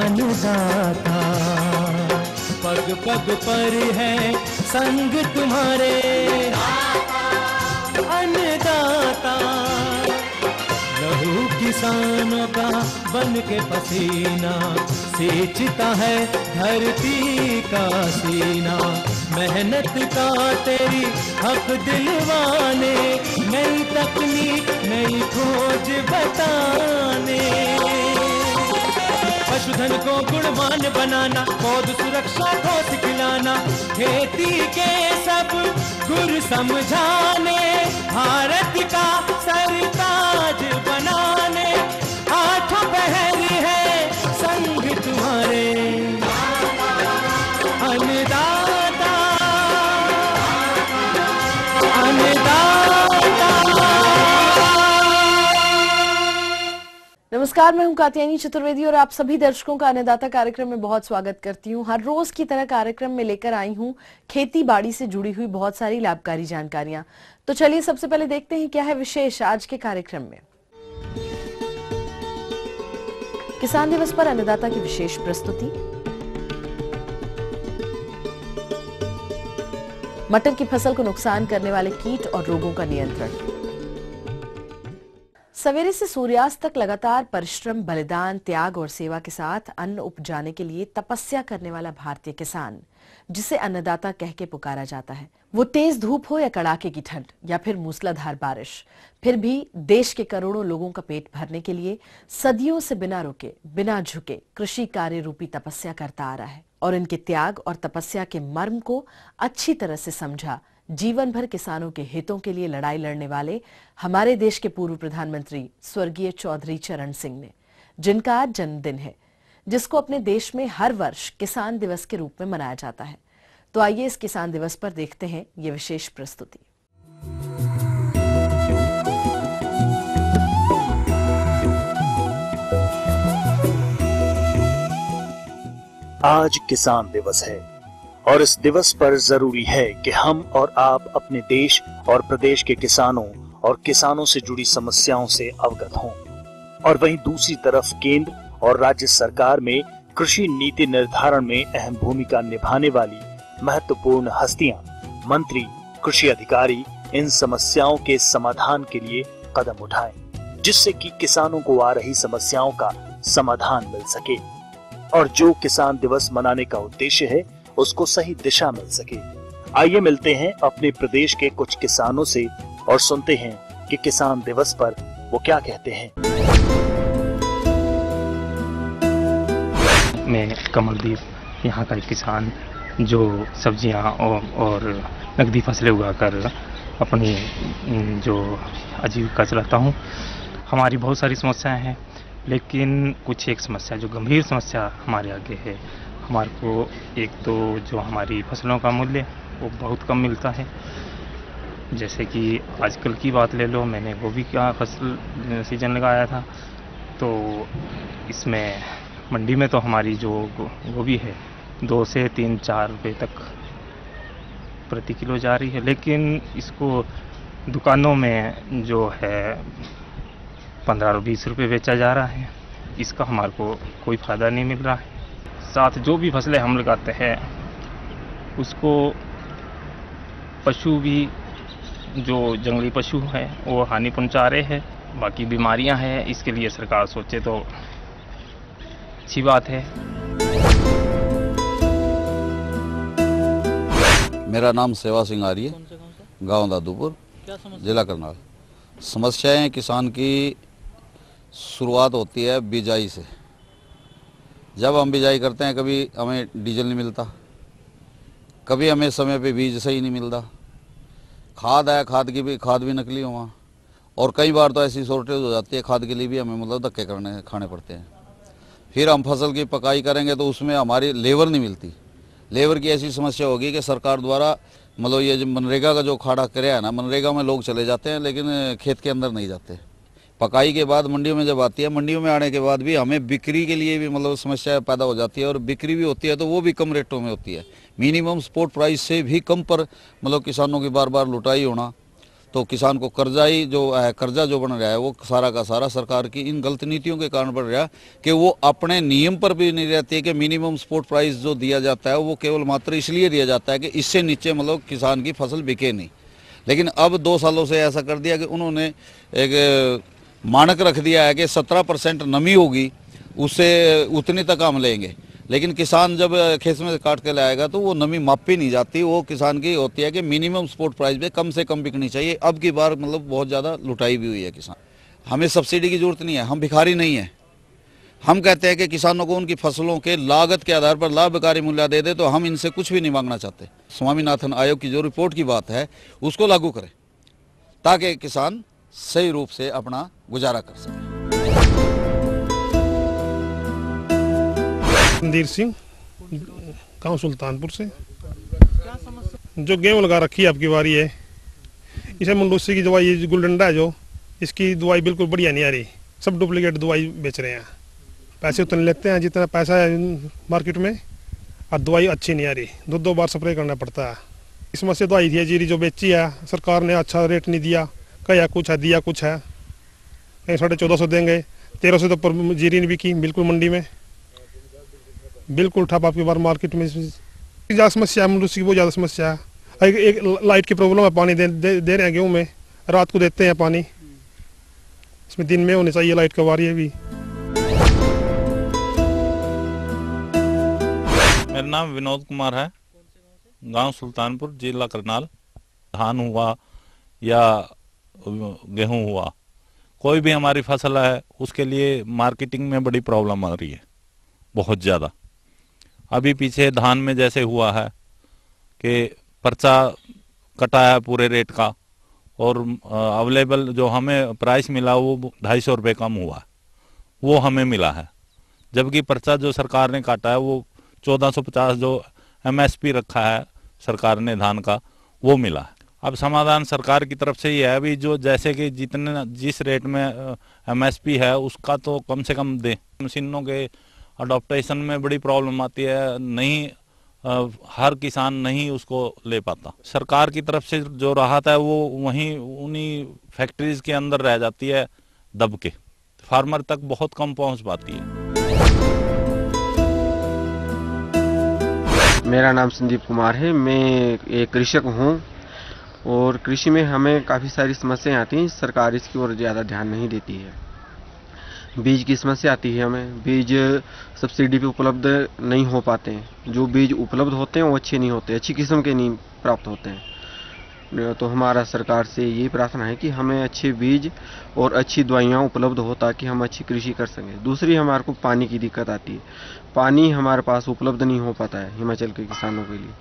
अन्नदाता। पग पग पर है संग तुम्हारे अन्नदाता। लहू किसानों का बन के पसीना सींचता है धरती का सीना। मेहनत का तेरी हक दिलवाने, नई तकनीक नई खोज बताने। पशुधन को गुणवान बनाना, पौध सुरक्षा को सिखलाना, खेती के सब गुर समझाने, भारत का सरताज बनाने। आठों पहर है संग तुम्हारे अन्नदाता अन्नदाता। नमस्कार, मैं हूं कात्यायनी चतुर्वेदी और आप सभी दर्शकों का अन्नदाता कार्यक्रम में बहुत स्वागत करती हूं। हर रोज की तरह कार्यक्रम में लेकर आई हूं खेती बाड़ी से जुड़ी हुई बहुत सारी लाभकारी जानकारियां। तो चलिए सबसे पहले देखते हैं क्या है विशेष आज के कार्यक्रम में। किसान दिवस पर अन्नदाता की विशेष प्रस्तुति, मटर की फसल को नुकसान करने वाले कीट और रोगों का नियंत्रण। सवेरे से सूर्यास्त तक लगातार परिश्रम, बलिदान, त्याग और सेवा के साथ अन्न उपजाने के लिए तपस्या करने वाला भारतीय किसान, जिसे अन्नदाता कह के पुकारा जाता है। वो तेज धूप हो या कड़ाके की ठंड या फिर मूसलाधार बारिश, फिर भी देश के करोड़ों लोगों का पेट भरने के लिए सदियों से बिना रुके, बिना झुके कृषि कार्य रूपी तपस्या करता आ रहा है। और इनके त्याग और तपस्या के मर्म को अच्छी तरह से समझा जीवन भर किसानों के हितों के लिए लड़ाई लड़ने वाले हमारे देश के पूर्व प्रधानमंत्री स्वर्गीय चौधरी चरण सिंह ने, जिनका आज जन्मदिन है, जिसको अपने देश में हर वर्ष किसान दिवस के रूप में मनाया जाता है। तो आइए इस किसान दिवस पर देखते हैं ये विशेष प्रस्तुति। आज किसान दिवस है और इस दिवस पर जरूरी है कि हम और आप अपने देश और प्रदेश के किसानों और किसानों से जुड़ी समस्याओं से अवगत हों। और वहीं दूसरी तरफ केंद्र और राज्य सरकार में कृषि नीति निर्धारण में अहम भूमिका निभाने वाली महत्वपूर्ण हस्तियां, मंत्री, कृषि अधिकारी इन समस्याओं के समाधान के लिए कदम उठाएं, जिससे कि किसानों को आ रही समस्याओं का समाधान मिल सके और जो किसान दिवस मनाने का उद्देश्य है उसको सही दिशा मिल सके। आइए मिलते हैं अपने प्रदेश के कुछ किसानों से और सुनते हैं कि किसान दिवस पर वो क्या कहते हैं। मैं कमलदीप, यहाँ का एक किसान जो सब्जियाँ और नकदी फसलें उगाकर अपनी जो आजीविका चलाता हूँ। हमारी बहुत सारी समस्याएं हैं, लेकिन कुछ एक समस्या जो गंभीर समस्या हमारे आगे है, हमारे को एक तो जो हमारी फसलों का मूल्य वो बहुत कम मिलता है। जैसे कि आजकल की बात ले लो, मैंने गोभी का फसल सीजन लगाया था, तो इसमें मंडी में तो हमारी जो गोभी है 2 से 3-4 रुपये तक प्रति किलो जा रही है, लेकिन इसको दुकानों में जो है 15-20 रुपये बेचा जा रहा है। इसका हमारे को कोई फ़ायदा नहीं मिल रहा है। साथ जो भी फसलें हम लगाते हैं उसको पशु भी, जो जंगली पशु हैं वो हानि पहुंचा रहे हैं। बाकी बीमारियां हैं, इसके लिए सरकार सोचे तो अच्छी बात है। मेरा नाम सेवा सिंह आर्य, गांव दादूपुर, जिला करनाल। समस्याएं किसान की शुरुआत होती है बिजाई से। जब हम बिजाई करते हैं, कभी हमें डीजल नहीं मिलता, कभी हमें समय पे बीज सही नहीं मिलता, खाद है, खाद भी नकली हो वहाँ, और कई बार तो ऐसी शॉर्टेज हो जाती है खाद के लिए भी हमें मतलब धक्के खाने पड़ते हैं। फिर हम फसल की पकाई करेंगे तो उसमें हमारी लेबर नहीं मिलती। लेबर की ऐसी समस्या होगी कि सरकार द्वारा मतलब ये जो मनरेगा का जो खाड़ा कराया है ना, मनरेगा में लोग चले जाते हैं लेकिन खेत के अंदर नहीं जाते। पकाई के बाद मंडियों में जब आती है, मंडियों में आने के बाद भी हमें बिक्री के लिए भी मतलब समस्या पैदा हो जाती है, और बिक्री भी होती है तो वो भी कम रेटों में होती है। मिनिमम स्पॉट प्राइस से भी कम पर मतलब किसानों की बार बार लुटाई होना, तो किसान को कर्जा जो बन रहा है वो सारा का सारा सरकार की इन गलत नीतियों के कारण बढ़ रहा है कि वो अपने नियम पर भी नहीं रहती है कि मिनिमम सपोर्ट प्राइस जो दिया जाता है वो केवल मात्र इसलिए दिया जाता है कि इससे नीचे मतलब किसान की फसल बिके नहीं। लेकिन अब 2 सालों से ऐसा कर दिया कि उन्होंने एक मानक रख दिया है कि 17% नमी होगी, उससे उतनी तक हम लेंगे। लेकिन किसान जब खेत में काट के लाएगा तो वो नमी मापी नहीं जाती, वो किसान की होती है कि मिनिमम सपोर्ट प्राइस पे कम से कम बिकनी चाहिए। अब की बार मतलब बहुत ज़्यादा लुटाई भी हुई है किसान। हमें सब्सिडी की जरूरत नहीं है, हम भिखारी नहीं है। हम कहते हैं कि किसानों को उनकी फसलों के लागत के आधार पर लाभकारी मूल्य दे दे, तो हम इनसे कुछ भी नहीं मांगना चाहते। स्वामीनाथन आयोग की जो रिपोर्ट की बात है उसको लागू करें ताकि किसान सही रूप से अपना गुजारा कर सके। रणधीर सिंह, गांव सुल्तानपुर से। जो गेहूँ लगा रखी है आपकी बारी है, इसे मुंडूसी की दवाई, ये गुलडंडा है जो, इसकी दवाई बिल्कुल बढ़िया नहीं आ रही। सब डुप्लीकेट दवाई बेच रहे हैं। पैसे उतने लेते हैं जितना पैसा है मार्केट में, और दवाई अच्छी नहीं आ रही। 2 बार स्प्रे करना पड़ता है। इस समस्या तो आई थी जीरी जो बेची है, सरकार ने अच्छा रेट नहीं दिया, कहा कुछ है दिया कुछ है। 1450 देंगे, 1300 तो पर जीरी नहीं बिकी बिल्कुल मंडी में, बिल्कुल ठप आपकी बार मार्केट में। ज़्यादा समस्या है मुंडूसी की, बहुत ज़्यादा समस्या है। एक लाइट की प्रॉब्लम है, पानी दे रहे हैं गेहूँ में, रात को देते हैं पानी, इसमें दिन में होनी चाहिए लाइट का वारी भी। मेरा नाम विनोद कुमार है, गांव सुल्तानपुर, जिला करनाल। धान हुआ या गेहूं हुआ, कोई भी हमारी फसल है, उसके लिए मार्केटिंग में बड़ी प्रॉब्लम आ रही है, बहुत ज़्यादा। अभी पीछे धान में जैसे हुआ है कि पर्चा कटा है पूरे रेट का, और अवेलेबल जो हमें प्राइस मिला वो 250 रुपये कम हुआ, वो हमें मिला है। जबकि पर्चा जो सरकार ने काटा है वो 1450 जो MSP रखा है सरकार ने धान का, वो मिला है। अब समाधान सरकार की तरफ से ही है, अभी जो जैसे कि जिस रेट में MSP है उसका तो कम से कम दे। मशीनों के अडॉप्टेशन में बड़ी प्रॉब्लम आती है, नहीं हर किसान नहीं उसको ले पाता। सरकार की तरफ से जो राहत है वो वहीं उन्हीं फैक्ट्रीज के अंदर रह जाती है दब के, फार्मर तक बहुत कम पहुंच पाती है। मेरा नाम संदीप कुमार है, मैं एक कृषक हूँ और कृषि में हमें काफ़ी सारी समस्याएं आती हैं। सरकार इसकी ओर ज़्यादा ध्यान नहीं देती है। बीज की समस्या आती है, हमें बीज सब्सिडी पे उपलब्ध नहीं हो पाते हैं। जो बीज उपलब्ध होते हैं वो अच्छे नहीं होते, अच्छी किस्म के नहीं प्राप्त होते हैं। तो हमारा सरकार से यही प्रार्थना है कि हमें अच्छे बीज और अच्छी दवाइयाँ उपलब्ध हो ताकि हम अच्छी कृषि कर सकें। दूसरी हमारे को पानी की दिक्कत आती है, पानी हमारे पास उपलब्ध नहीं हो पाता है हिमाचल के किसानों के लिए।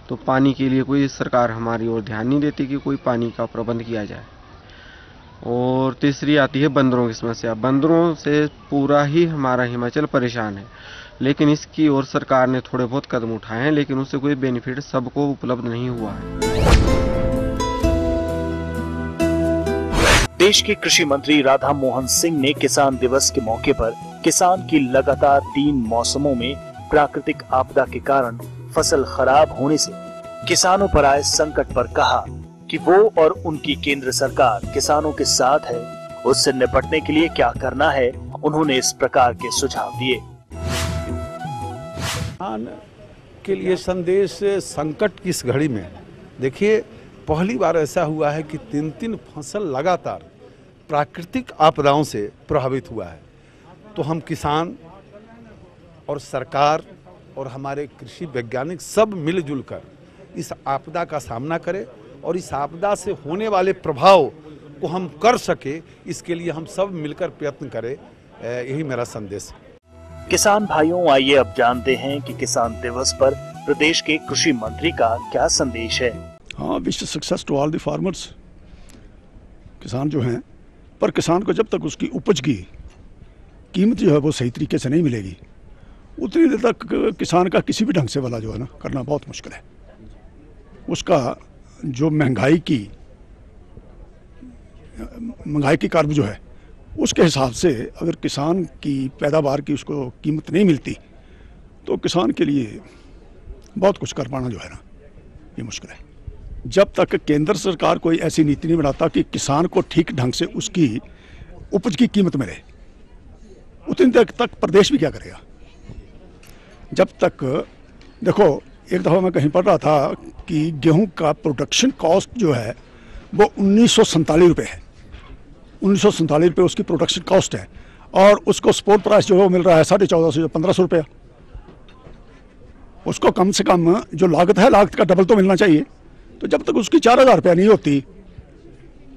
तो पानी के लिए कोई सरकार हमारी ओर ध्यान नहीं देती कि कोई पानी का प्रबंध किया जाए। और तीसरी आती है बंदरों की समस्या। बंदरों से पूरा ही हमारा हिमाचल परेशान है, लेकिन इसकी ओर सरकार ने थोड़े बहुत कदम उठाए हैं, लेकिन उससे कोई बेनिफिट सबको उपलब्ध नहीं हुआ है। देश के कृषि मंत्री राधा मोहन सिंह ने किसान दिवस के मौके पर किसान की लगातार 3 मौसमों में प्राकृतिक आपदा के कारण फसल खराब होने से किसानों पर आए संकट पर कहा कि वो और उनकी केंद्र सरकार किसानों के साथ है। उससे निपटने के लिए क्या करना है, उन्होंने इस प्रकार के सुझाव दिए। किसान के लिए संदेश, संकट की इस घड़ी में देखिए, पहली बार ऐसा हुआ है कि 3 फसल लगातार प्राकृतिक आपदाओं से प्रभावित हुआ है। तो हम किसान और सरकार और हमारे कृषि वैज्ञानिक सब मिलजुल कर इस आपदा का सामना करें और इस आपदा से होने वाले प्रभाव को हम कर सके, इसके लिए हम सब मिलकर प्रयत्न करें। यही मेरा संदेश है। किसान भाइयों, आइए अब जानते हैं कि किसान दिवस पर प्रदेश के कृषि मंत्री का क्या संदेश है। हाँ, wish success to all the farmers. किसान जो हैं, पर किसान को जब तक उसकी उपज की कीमत जो है वो सही तरीके से नहीं मिलेगी, उतनी देर तक किसान का किसी भी ढंग से वाला जो है ना करना बहुत मुश्किल है। उसका जो महंगाई की कर्व जो है, उसके हिसाब से अगर किसान की पैदावार की उसको कीमत नहीं मिलती तो किसान के लिए बहुत कुछ कर पाना जो है ना ये मुश्किल है। जब तक केंद्र सरकार कोई ऐसी नीति नहीं बनाता कि किसान को ठीक ढंग से उसकी उपज की कीमत मिले, उतनी देर तक प्रदेश भी क्या करेगा। जब तक देखो, एक दफ़ा मैं कहीं पढ़ रहा था कि गेहूं का प्रोडक्शन कॉस्ट जो है वो 1947 रुपये है। 1947 रुपये उसकी प्रोडक्शन कॉस्ट है, और उसको स्पोर्ट प्राइस जो है वो मिल रहा है 1450 से 1500 रुपया। उसको कम से कम जो लागत है, लागत का डबल तो मिलना चाहिए। तो जब तक उसकी 4000 रुपया नहीं होती,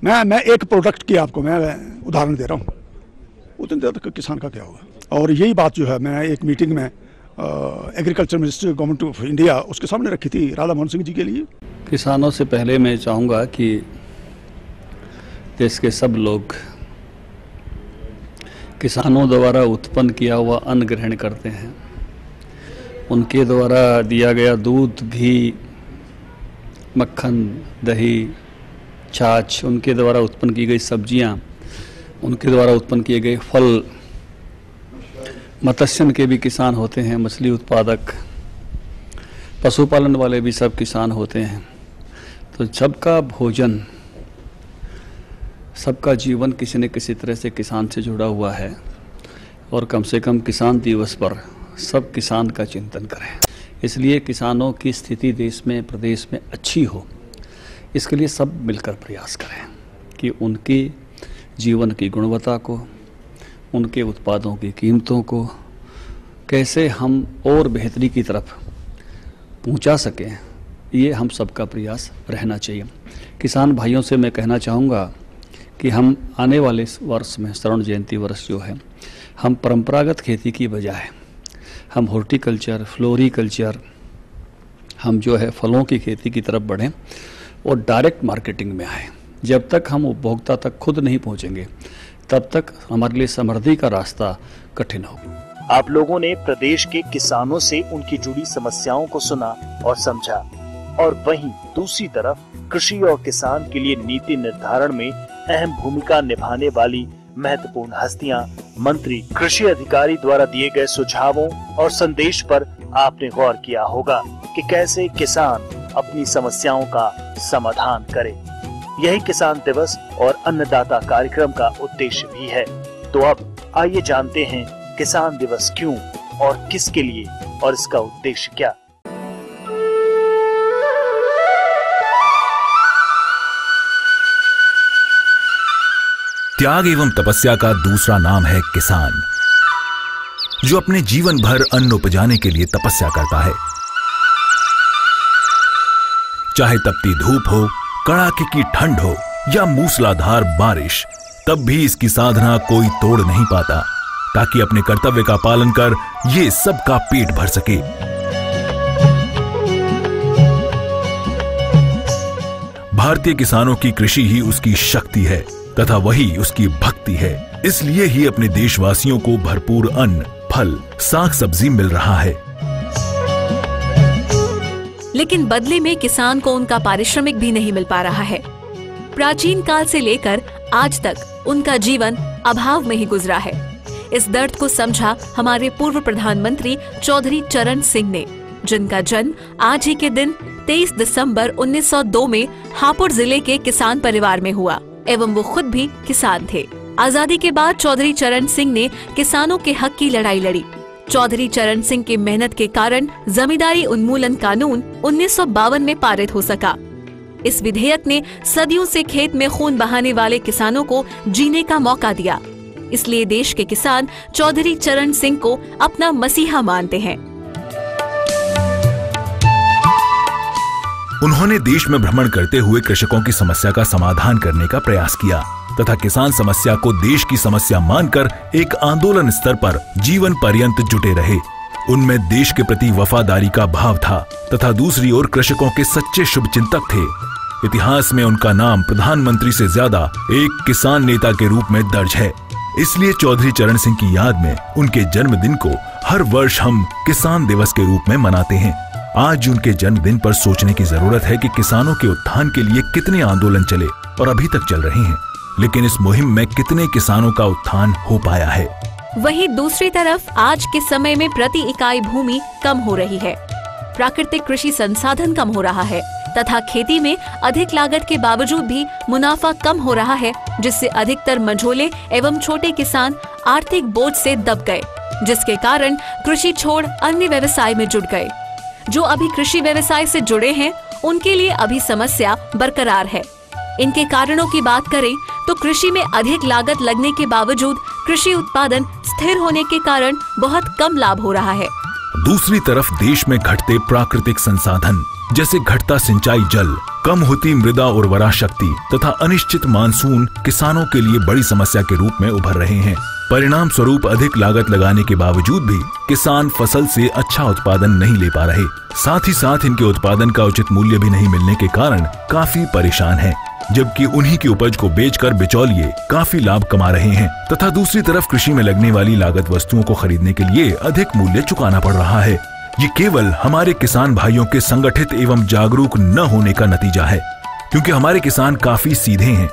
मैं एक प्रोडक्ट की आपको मैं उदाहरण दे रहा हूँ, उतनी देर तक किसान का क्या होगा। और यही बात जो है मैं एक मीटिंग में agriculture minister government of India उसके सामने रखी थी राधा मोहन सिंह जी के लिए। किसानों से पहले मैं चाहूँगा कि देश के सब लोग किसानों द्वारा उत्पन्न किया हुआ अन्न ग्रहण करते हैं। उनके द्वारा दिया गया दूध, घी, मक्खन, दही, छाछ, उनके द्वारा उत्पन्न की गई सब्जियां, उनके द्वारा उत्पन्न किए गए फल, मत्स्यन के भी किसान होते हैं, मछली उत्पादक, पशुपालन वाले भी सब किसान होते हैं। तो सबका भोजन, सबका जीवन किसी न किसी तरह से किसान से जुड़ा हुआ है, और कम से कम किसान दिवस पर सब किसान का चिंतन करें। इसलिए किसानों की स्थिति देश में, प्रदेश में अच्छी हो, इसके लिए सब मिलकर प्रयास करें कि उनकी जीवन की गुणवत्ता को, उनके उत्पादों की कीमतों को कैसे हम और बेहतरी की तरफ पहुंचा सकें, ये हम सबका प्रयास रहना चाहिए। किसान भाइयों से मैं कहना चाहूँगा कि हम आने वाले वर्ष में, स्वर्ण जयंती वर्ष जो है, हम परंपरागत खेती की बजाय हम हॉर्टिकल्चर, फ्लोरिकल्चर, हम जो है फलों की खेती की तरफ बढ़ें और डायरेक्ट मार्केटिंग में आए। जब तक हम उपभोक्ता तक खुद नहीं पहुंचेंगे, तब तक हमारे लिए समृद्धि का रास्ता कठिन होगा। आप लोगों ने प्रदेश के किसानों से उनकी जुड़ी समस्याओं को सुना और समझा, और वहीं दूसरी तरफ कृषि और किसान के लिए नीति निर्धारण में अहम भूमिका निभाने वाली महत्वपूर्ण हस्तियां, मंत्री, कृषि अधिकारी द्वारा दिए गए सुझावों और संदेश पर आपने गौर किया होगा कि कैसे किसान अपनी समस्याओं का समाधान करे। यही किसान दिवस और अन्नदाता कार्यक्रम का उद्देश्य भी है। तो अब आइए जानते हैं किसान दिवस क्यों और किसके लिए, और इसका उद्देश्य क्या। त्याग एवं तपस्या का दूसरा नाम है किसान, जो अपने जीवन भर अन्न उपजाने के लिए तपस्या करता है। चाहे तपती धूप हो, कड़ाके की ठंड हो या मूसलाधार बारिश, तब भी इसकी साधना कोई तोड़ नहीं पाता, ताकि अपने कर्तव्य का पालन कर ये सबका पेट भर सके। भारतीय किसानों की कृषि ही उसकी शक्ति है तथा वही उसकी भक्ति है। इसलिए ही अपने देशवासियों को भरपूर अन्न, फल, साग सब्जी मिल रहा है। लेकिन बदले में किसान को उनका पारिश्रमिक भी नहीं मिल पा रहा है। प्राचीन काल से लेकर आज तक उनका जीवन अभाव में ही गुजरा है। इस दर्द को समझा हमारे पूर्व प्रधानमंत्री चौधरी चरण सिंह ने, जिनका जन्म आज ही के दिन 23 दिसंबर 1902 में हापुड़ जिले के किसान परिवार में हुआ एवं वो खुद भी किसान थे। आजादी के बाद चौधरी चरण सिंह ने किसानों के हक की लड़ाई लड़ी। चौधरी चरण सिंह की मेहनत के कारण जमींदारी उन्मूलन कानून 1952 में पारित हो सका। इस विधेयक ने सदियों से खेत में खून बहाने वाले किसानों को जीने का मौका दिया। इसलिए देश के किसान चौधरी चरण सिंह को अपना मसीहा मानते हैं। उन्होंने देश में भ्रमण करते हुए कृषकों की समस्या का समाधान करने का प्रयास किया तथा किसान समस्या को देश की समस्या मानकर एक आंदोलन स्तर पर जीवन पर्यंत जुटे रहे। उनमें देश के प्रति वफादारी का भाव था तथा दूसरी ओर कृषकों के सच्चे शुभचिंतक थे। इतिहास में उनका नाम प्रधानमंत्री से ज्यादा एक किसान नेता के रूप में दर्ज है। इसलिए चौधरी चरण सिंह की याद में उनके जन्मदिन को हर वर्ष हम किसान दिवस के रूप में मनाते हैं। आज उनके जन्मदिन पर सोचने की जरूरत है कि किसानों के उत्थान के लिए कितने आंदोलन चले और अभी तक चल रहे हैं, लेकिन इस मुहिम में कितने किसानों का उत्थान हो पाया है। वहीं दूसरी तरफ आज के समय में प्रति इकाई भूमि कम हो रही है, प्राकृतिक कृषि संसाधन कम हो रहा है, तथा खेती में अधिक लागत के बावजूद भी मुनाफा कम हो रहा है, जिससे अधिकतर मंझोले एवं छोटे किसान आर्थिक बोझ से दब गए, जिसके कारण कृषि छोड़ अन्य व्यवसाय में जुट गए। जो अभी कृषि व्यवसाय से जुड़े हैं उनके लिए अभी समस्या बरकरार है। इनके कारणों की बात करें तो कृषि में अधिक लागत लगने के बावजूद कृषि उत्पादन स्थिर होने के कारण बहुत कम लाभ हो रहा है। दूसरी तरफ देश में घटते प्राकृतिक संसाधन जैसे घटता सिंचाई जल, कम होती मृदा उर्वरा शक्ति तथा अनिश्चित मानसून किसानों के लिए बड़ी समस्या के रूप में उभर रहे हैं। परिणाम स्वरूप अधिक लागत लगाने के बावजूद भी किसान फसल से अच्छा उत्पादन नहीं ले पा रहे। साथ ही साथ इनके उत्पादन का उचित मूल्य भी नहीं मिलने के कारण काफी परेशान हैं, जबकि उन्हीं की उपज को बेचकर बिचौलिए काफी लाभ कमा रहे हैं तथा दूसरी तरफ कृषि में लगने वाली लागत वस्तुओं को खरीदने के लिए अधिक मूल्य चुकाना पड़ रहा है। ये केवल हमारे किसान भाइयों के संगठित एवं जागरूक न होने का नतीजा है, क्योंकि हमारे किसान काफी सीधे हैं,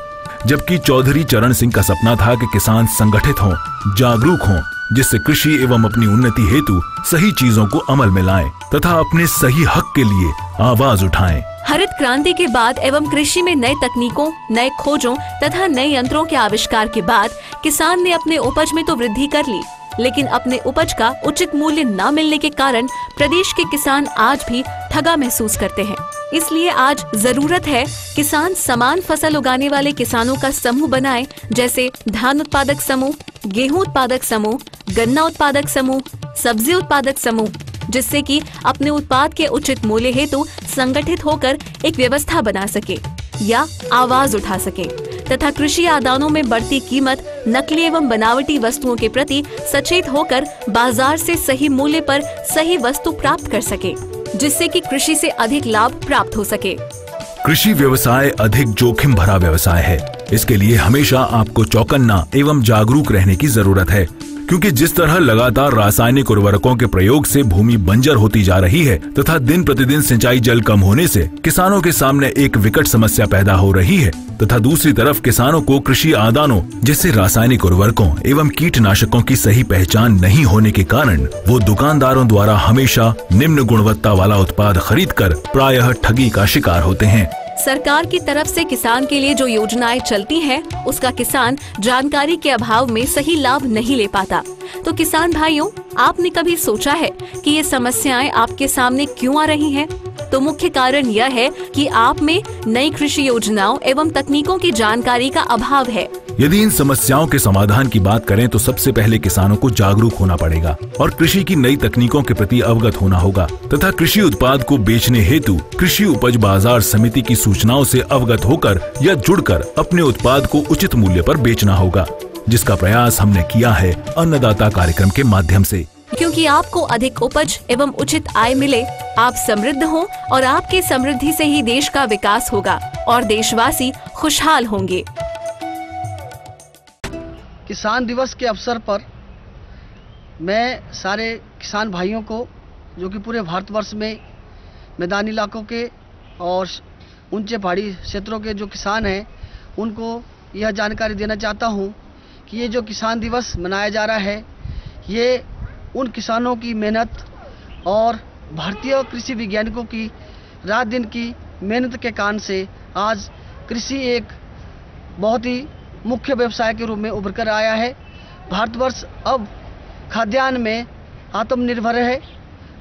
जबकि चौधरी चरण सिंह का सपना था कि किसान संगठित हों, जागरूक हों, जिससे कृषि एवं अपनी उन्नति हेतु सही चीजों को अमल में लाएं तथा अपने सही हक के लिए आवाज उठाएं। हरित क्रांति के बाद एवं कृषि में नए तकनीकों, नए खोजों तथा नए यंत्रों के आविष्कार के बाद किसान ने अपने उपज में तो वृद्धि कर ली, लेकिन अपने उपज का उचित मूल्य न मिलने के कारण प्रदेश के किसान आज भी ठगा महसूस करते हैं। इसलिए आज जरूरत है किसान समान फसल उगाने वाले किसानों का समूह बनाएं, जैसे धान उत्पादक समूह, गेहूं उत्पादक समूह, गन्ना उत्पादक समूह, सब्जी उत्पादक समूह, जिससे कि अपने उत्पाद के उचित मूल्य हेतु संगठित होकर एक व्यवस्था बना सके या आवाज उठा सके तथा कृषि आदानों में बढ़ती कीमत, नकली एवं बनावटी वस्तुओं के प्रति सचेत होकर बाजार से सही मूल्य पर सही वस्तु प्राप्त कर सके, जिससे कि कृषि से अधिक लाभ प्राप्त हो सके। कृषि व्यवसाय अधिक जोखिम भरा व्यवसाय है। इसके लिए हमेशा आपको चौकन्ना एवं जागरूक रहने की जरूरत है, क्योंकि जिस तरह लगातार रासायनिक उर्वरकों के प्रयोग से भूमि बंजर होती जा रही है तथा दिन प्रतिदिन सिंचाई जल कम होने से किसानों के सामने एक विकट समस्या पैदा हो रही है तथा दूसरी तरफ किसानों को कृषि आदानों जैसे रासायनिक उर्वरकों एवं कीटनाशकों की सही पहचान नहीं होने के कारण वो दुकानदारों द्वारा हमेशा निम्न गुणवत्ता वाला उत्पाद खरीदकर प्रायः ठगी का शिकार होते हैं। सरकार की तरफ से किसान के लिए जो योजनाएं चलती हैं, उसका किसान जानकारी के अभाव में सही लाभ नहीं ले पाता। तो किसान भाइयों, आपने कभी सोचा है कि ये समस्याएं आपके सामने क्यों आ रही हैं? तो मुख्य कारण यह है कि आप में नई कृषि योजनाओं एवं तकनीकों की जानकारी का अभाव है। यदि इन समस्याओं के समाधान की बात करें तो सबसे पहले किसानों को जागरूक होना पड़ेगा और कृषि की नई तकनीकों के प्रति अवगत होना होगा तथा कृषि उत्पाद को बेचने हेतु कृषि उपज बाजार समिति की सूचनाओं से अवगत होकर या जुड़कर अपने उत्पाद को उचित मूल्य पर बेचना होगा, जिसका प्रयास हमने किया है अन्नदाता कार्यक्रम के माध्यम से। क्योंकि आपको अधिक उपज एवं उचित आय मिले, आप समृद्ध हो और आपकी समृद्धि से ही देश का विकास होगा और देशवासी खुशहाल होंगे। किसान दिवस के अवसर पर मैं सारे किसान भाइयों को, जो कि पूरे भारतवर्ष में मैदानी इलाकों के और ऊंचे पहाड़ी क्षेत्रों के जो किसान हैं, उनको यह जानकारी देना चाहता हूं कि ये जो किसान दिवस मनाया जा रहा है, ये उन किसानों की मेहनत और भारतीय कृषि वैज्ञानिकों की रात दिन की मेहनत के कारण से आज कृषि एक बहुत ही मुख्य व्यवसाय के रूप में उभर कर आया है। भारतवर्ष अब खाद्यान्न में आत्मनिर्भर है।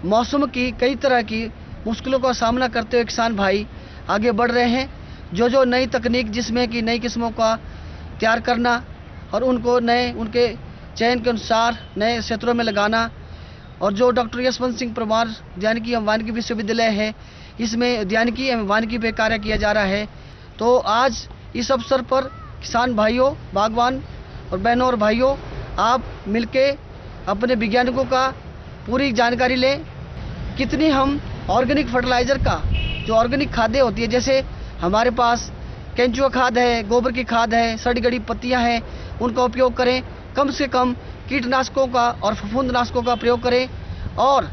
मौसम की कई तरह की मुश्किलों का सामना करते हुए किसान भाई आगे बढ़ रहे हैं। जो नई तकनीक, जिसमें कि नई किस्मों का तैयार करना और उनको नए उनके चयन के अनुसार नए क्षेत्रों में लगाना, और जो डॉक्टर यशवंत सिंह परमार उद्यानिकी एवं वानिकी विश्वविद्यालय है, इसमें उद्यानिकी एवं वानिकी पे कार्य किया जा रहा है। तो आज इस अवसर पर किसान भाइयों, बागवान और बहनों और भाइयों, आप मिलके अपने वैज्ञानिकों का पूरी जानकारी लें। कितनी हम ऑर्गेनिक फर्टिलाइज़र का, जो ऑर्गेनिक खादें होती है, जैसे हमारे पास केंचुआ खाद है, गोबर की खाद है, सड़ी गड़ी पत्तियां हैं, उनका उपयोग करें। कम से कम कीटनाशकों का और फफूंदनाशकों का प्रयोग करें और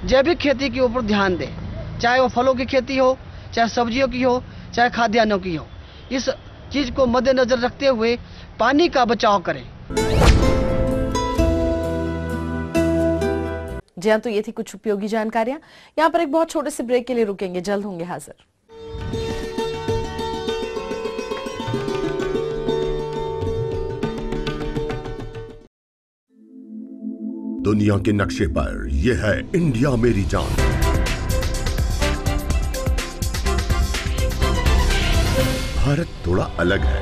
जैविक खेती के ऊपर ध्यान दें, चाहे वो फलों की खेती हो, चाहे सब्जियों की हो, चाहे खाद्यान्नों की हो। इस चीज को मद्देनजर रखते हुए पानी का बचाव करें। जी हाँ, तो ये थी कुछ उपयोगी जानकारियां। यहाँ पर एक बहुत छोटे से ब्रेक के लिए रुकेंगे, जल्द होंगे हाजिर। दुनिया के नक्शे पर यह है इंडिया मेरी जान। भारत थोड़ा अलग है।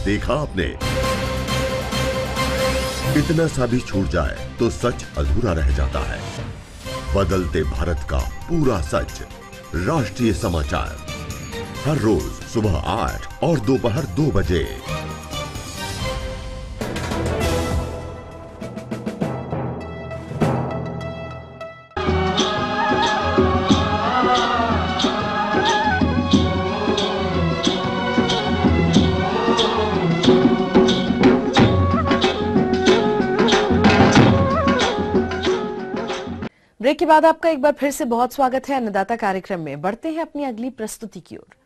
देखा आपने, इतना सा भी छूट जाए तो सच अधूरा रह जाता है। बदलते भारत का पूरा सच। राष्ट्रीय समाचार हर रोज सुबह 8 और दोपहर 2 बजे। ब्रेक के बाद आपका एक बार फिर से बहुत स्वागत है अन्नदाता कार्यक्रम में। बढ़ते हैं अपनी अगली प्रस्तुति की ओर।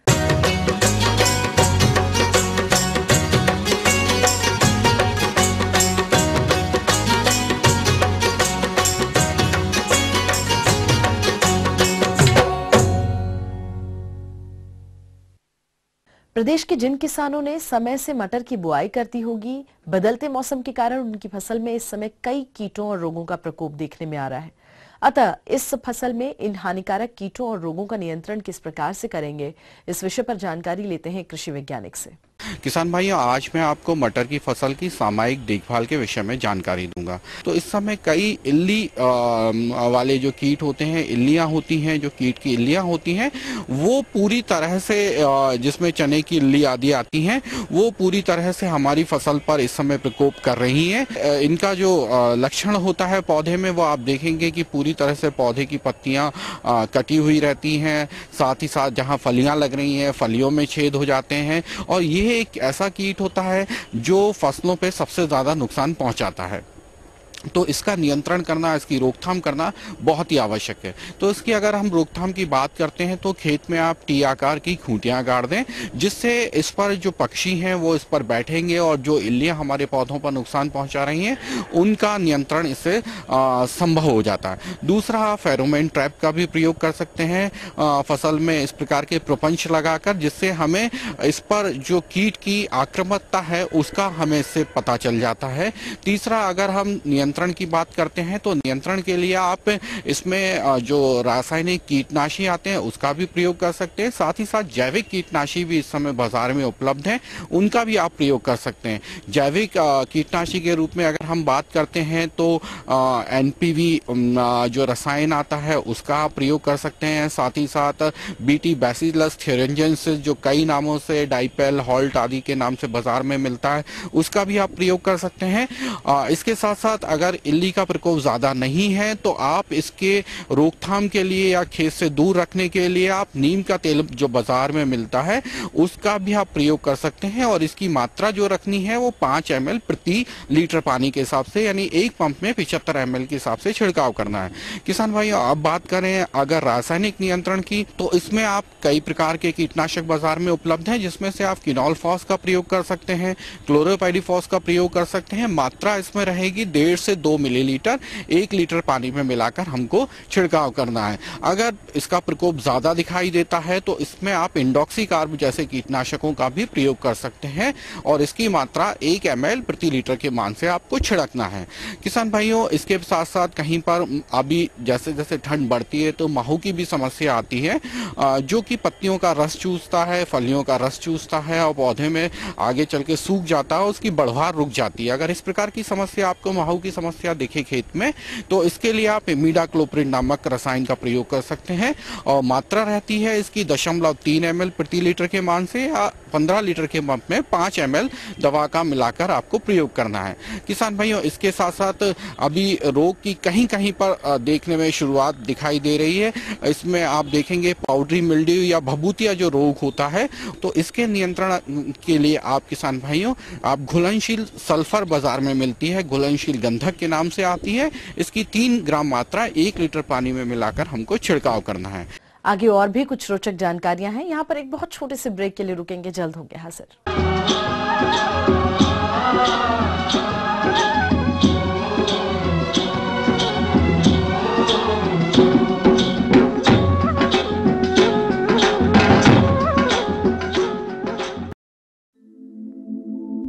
प्रदेश के जिन किसानों ने समय से मटर की बुआई करती होगी, बदलते मौसम के कारण उनकी फसल में इस समय कई कीटों और रोगों का प्रकोप देखने में आ रहा है। अतः इस फसल में इन हानिकारक कीटों और रोगों का नियंत्रण किस प्रकार से करेंगे, इस विषय पर जानकारी लेते हैं कृषि वैज्ञानिक से। किसान भाइयों, आज मैं आपको मटर की फसल की सामयिक देखभाल के विषय में जानकारी दूंगा। तो इस समय कई इल्ली वाले जो कीट होते हैं, इल्लियां होती हैं, जो कीट की इल्लियां होती हैं, वो पूरी तरह से जिसमें चने की इल्ली आदि आती हैं, वो पूरी तरह से हमारी फसल पर इस समय प्रकोप कर रही हैं। इनका जो लक्षण होता है पौधे में, वो आप देखेंगे कि पूरी तरह से पौधे की पत्तियां कटी हुई रहती हैं। साथ ही साथ जहां फलियां लग रही हैं, फलियों में छेद हो जाते हैं। और ये एक ऐसा कीट होता है जो फसलों पे सबसे ज्यादा नुकसान पहुंचाता है। तो इसका नियंत्रण करना, इसकी रोकथाम करना बहुत ही आवश्यक है। तो इसकी अगर हम रोकथाम की बात करते हैं तो खेत में आप टी आकार की खूंटियां गाड़ दें, जिससे इस पर जो पक्षी हैं वो इस पर बैठेंगे और जो इल्लियां हमारे पौधों पर नुकसान पहुंचा रही हैं उनका नियंत्रण इससे संभव हो जाता है। दूसरा, फेरोमोन ट्रैप का भी प्रयोग कर सकते हैं फसल में इस प्रकार के प्रपंच लगाकर, जिससे हमें इस पर जो कीट की आक्रामकता है उसका हमें इससे पता चल जाता है। तीसरा, अगर हम नियंत्रण की बात करते हैं तो नियंत्रण के लिए आप इसमें जो रासायनिक कीटनाशी आते हैं उसका भी प्रयोग कर सकते हैं। साथ ही साथ जैविक कीटनाशी भी इस समय बाजार में उपलब्ध हैं, उनका भी आप प्रयोग कर सकते हैं। जैविक कीटनाशी के रूप में अगर हम बात करते हैं तो एनपीवी जो रसायन आता है उसका आप प्रयोग कर सकते हैं। साथ ही साथ बीटी बैसिलस थ्यूरिंजेंसिस, जो कई नामों से डाइपेल, हॉल्ट आदि के नाम से बाजार में मिलता है, उसका भी आप प्रयोग कर सकते हैं। इसके साथ साथ अगर इल्ली का प्रकोप ज्यादा नहीं है तो आप इसके रोकथाम के लिए या खेत से दूर रखने के लिए आप नीम का तेल जो बाजार में मिलता है उसका भी आप प्रयोग कर सकते हैं। और इसकी मात्रा जो रखनी है वो 5 ml प्रति लीटर पानी के हिसाब से, यानी एक पंप में 75 ml के हिसाब से छिड़काव करना है। किसान भाइयों, अब बात करें अगर रासायनिक नियंत्रण की, तो इसमें आप कई प्रकार के कीटनाशक बाजार में उपलब्ध हैं, जिसमें से आप किनोलफॉस का प्रयोग कर सकते हैं, क्लोरोपाइरीफॉस का प्रयोग कर सकते हैं। मात्रा इसमें रहेगी 1.5 से 2 मिलीलीटर 1 लीटर पानी में मिलाकर हमको छिड़काव करना है। अगर इसका प्रकोप ज्यादा दिखाई देता है तो इसमें आप इंडॉक्सीकार्ब जैसे कीटनाशकों का भी प्रयोग कर सकते हैं और इसकी मात्रा 1 ml प्रति लीटर के मान से आपको छिड़कना है। किसान भाइयों, इसके साथ साथ कहीं पर अभी जैसे जैसे ठंड बढ़ती है तो महू की भी समस्या आती है, जो कि पत्तियों का रस चूसता है, फलियों का रस चूसता है और पौधे में आगे चल के सूख जाता है, उसकी बढ़वार रुक जाती है। अगर इस प्रकार की समस्या आपको महू की समस्या दिखे खेत में तो इसके लिए आप इमिडाक्लोप्रिड नामक रसायन का प्रयोग कर सकते हैं और मात्रा रहती है इसकी 0.3 ml प्रति लीटर के मान से, या 15 लीटर के पंप में 5 ml दवा का मिलाकर आपको प्रयोग करना है। किसान भाइयों, इसके साथ साथ अभी रोग की कहीं कहीं पर देखने में शुरुआत दिखाई दे रही है। इसमें आप देखेंगे पाउडरी मिल्ड्यू या भभूतिया जो रोग होता है, तो इसके नियंत्रण के लिए आप किसान भाइयों, आप घुलनशील सल्फर बाजार में मिलती है, घुलनशील गंधक के नाम से आती है, इसकी 3 ग्राम मात्रा 1 लीटर पानी में मिलाकर हमको छिड़काव करना है। आगे और भी कुछ रोचक जानकारियां हैं, यहाँ पर एक बहुत छोटे से ब्रेक के लिए रुकेंगे, जल्द होंगे हाजिर।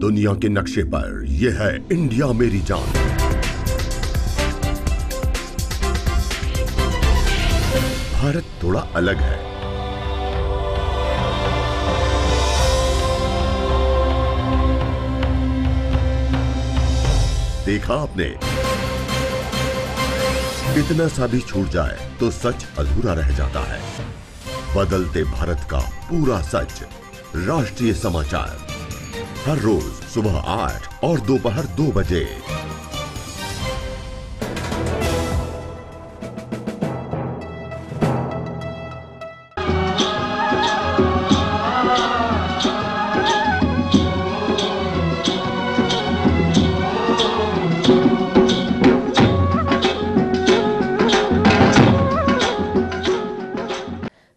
दुनिया के नक्शे पर यह है इंडिया मेरी जान। भारत थोड़ा अलग है। देखा आपने, कितना सा भी छूट जाए तो सच अधूरा रह जाता है। बदलते भारत का पूरा सच, राष्ट्रीय समाचार, हर रोज सुबह 8 और दोपहर 2 बजे।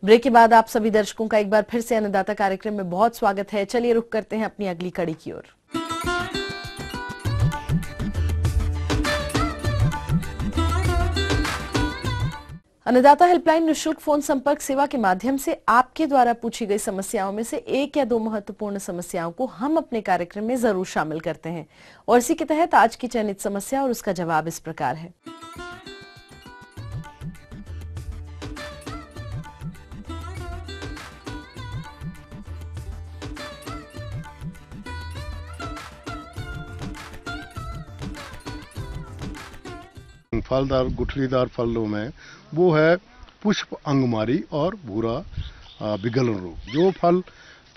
ब्रेक के बाद आप सभी दर्शकों का एक बार फिर से अन्नदाता कार्यक्रम में बहुत स्वागत है। चलिए रुक करते हैं अपनी अगली कड़ी की ओर। अन्नदाता हेल्पलाइन निःशुल्क फोन संपर्क सेवा के माध्यम से आपके द्वारा पूछी गई समस्याओं में से 1 या 2 महत्वपूर्ण समस्याओं को हम अपने कार्यक्रम में जरूर शामिल करते हैं और इसी के तहत आज की चयनित समस्या और उसका जवाब इस प्रकार है। फलदार गुठलीदार फलों में वो है पुष्प अंगमारी और भूरा विगलन रोग। जो फल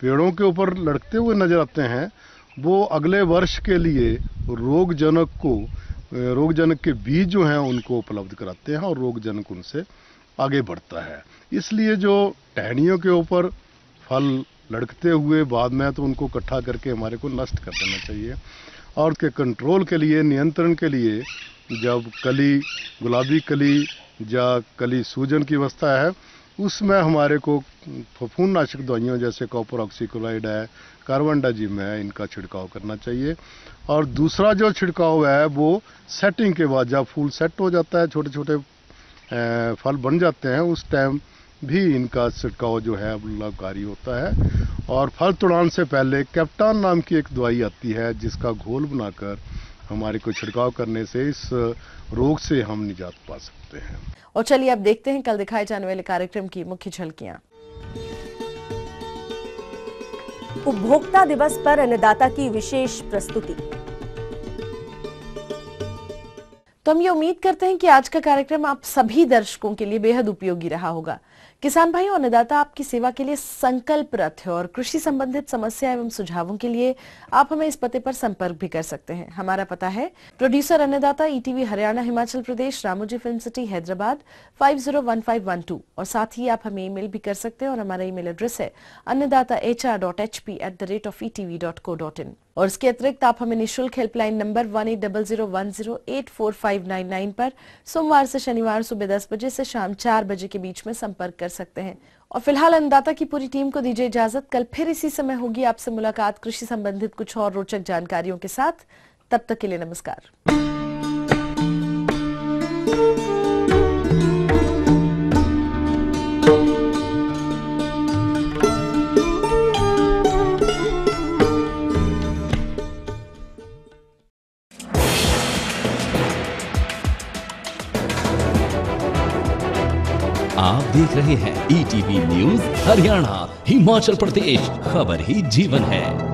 पेड़ों के ऊपर लटकते हुए नजर आते हैं वो अगले वर्ष के लिए रोगजनक के बीज जो हैं उनको उपलब्ध कराते हैं और रोगजनक उनसे आगे बढ़ता है। इसलिए जो टहनियों के ऊपर फल लटकते हुए बाद में तो उनको इकट्ठा करके हमारे को नष्ट कर देना चाहिए। और उसके कंट्रोल के लिए, नियंत्रण के लिए, जब कली, गुलाबी कली या कली सूजन की अवस्था है उसमें हमारे को फफूंदनाशक दवाइयों जैसे कॉपर ऑक्सीक्लोराइड है, कार्बनडाजिम है, इनका छिड़काव करना चाहिए। और दूसरा जो छिड़काव है वो सेटिंग के बाद, जब फूल सेट हो जाता है, छोटे छोटे फल बन जाते हैं, उस टाइम भी इनका छिड़काव जो है लाभकारी होता है। और फल तोड़ाने से पहले कैप्टान नाम की एक दवाई आती है जिसका घोल बनाकर हमारे को छिड़काव करने से इस रोग से हम निजात पा सकते हैं। और चलिए अब देखते हैं कल दिखाए जाने वाले कार्यक्रम की मुख्य झलकियां। उपभोक्ता दिवस पर अन्नदाता की विशेष प्रस्तुति। तो हम ये उम्मीद करते हैं कि आज का कार्यक्रम आप सभी दर्शकों के लिए बेहद उपयोगी रहा होगा। किसान भाइयों, अन्नदाता आपकी सेवा के लिए संकल्परत है और कृषि संबंधित समस्या एवं सुझावों के लिए आप हमें इस पते पर संपर्क भी कर सकते हैं। हमारा पता है प्रोड्यूसर अन्नदाता, ETV Haryana Himachal Pradesh, Ramoji film city Hyderabad 501512। और साथ ही आप हमें ईमेल भी कर सकते हैं और हमारा ईमेल एड्रेस है annadatar.hp@etv.co.in। और इसके अतिरिक्त आप हमें निःशुल्क हेल्पलाइन नंबर 180010084599 पर सोमवार से शनिवार सुबह 10 बजे से शाम 4 बजे के बीच में संपर्क कर सकते हैं। और फिलहाल अन्नदाता की पूरी टीम को दीजिए इजाजत। कल फिर इसी समय होगी आपसे मुलाकात कृषि संबंधित कुछ और रोचक जानकारियों के साथ। तब तक के लिए नमस्कार। आप देख रहे हैं ETV न्यूज हरियाणा हिमाचल प्रदेश, खबर ही जीवन है।